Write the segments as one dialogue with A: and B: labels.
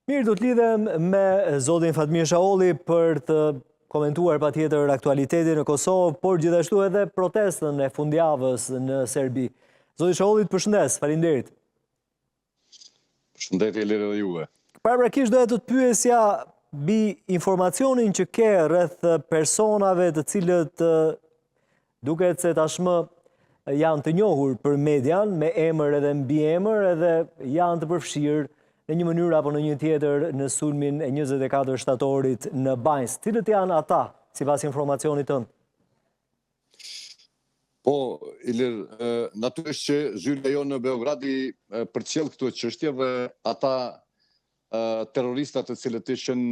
A: Mirë, do të lidhem me zotin Fatmir Shaolli për të komentuar patjetër aktualitetin në Kosovë, por gjithashtu edhe protestën e fundjavës në Serbi. Zoti Shaolli, të përshëndes, faleminderit.
B: Përshëndetje lirë dhe juve.
A: Paraprakisht doja të të pyesja mbi informacionin që ke rreth personave të cilët duket se tashmë janë të njohur për median, me emër edhe mbi emër, edhe janë të përfshirë në një mënyrë apo në një tjetër në sulmin e 24 shtatorit në Banjs. Cilët janë ata, sipas informacionit tënd?
B: Po, Ilir, natyrisht që zyrja jo në Beogradi përcjell këto çështje dhe ata terroristat të cilët ishin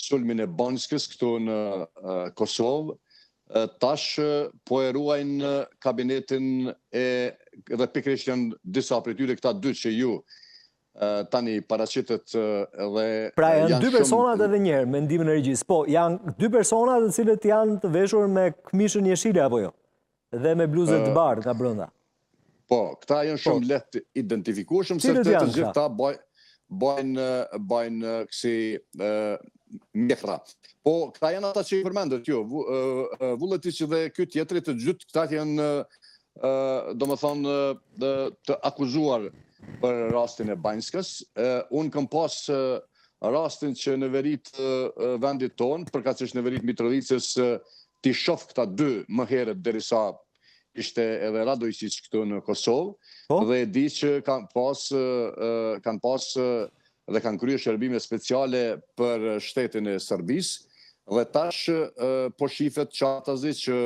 B: sulmin e Banjskës këtu në Kosovë, tash po e ruajnë kabinetin dhe pikërisht janë disa prej tyre këta dy që ju tani paraqitet dhe
A: pra janë dy personat edhe njerë me ndihmën e regjisë. Po, janë dy personat të cilët janë të veshur me këmishën jeshile apo jo? Dhe me bluzë të bardhë nga brenda.
B: Po, këta janë shumë lehtë identifikueshëm se të gjithë ta bajnë kësi mjekra. Po, këta janë ata që i përmendët ju. Vulletić dhe ky tjetri të gjithë këta janë domethënë të akuzuar për rastin e Banjskës. Unë kam pas rastin që në verit vendit tonë, përkatësisht në verit Mitrovicës, t'i shoh këta dy më herët derisa ishte edhe Radojčić këtu në Kosovë, dhe di që kanë pas dhe kanë kryer shërbime speciale për shtetin e Serbisë, dhe tash po shifet qartazi që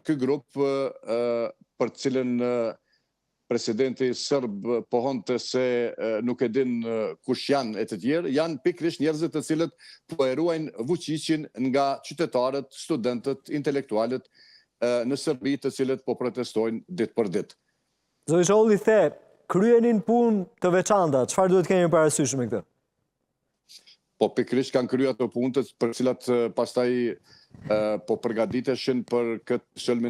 B: ky grup për cilën presidenti serb pohonte se nuk e din kush janë e të tjerë, janë pikërisht njerëzit të cilët po e ruajnë Vučićin nga qytetarët, studentët, intelektualët në Serbi të cilët po protestojnë ditë për ditë.
A: Zoti Shaolli the, kryenin punë të veçanta, çfarë duhet kemi parasysh me këtë?
B: Po pikërisht kanë kryer ato punët për cilat pastaj po përgatiteshin për këtë shëlmin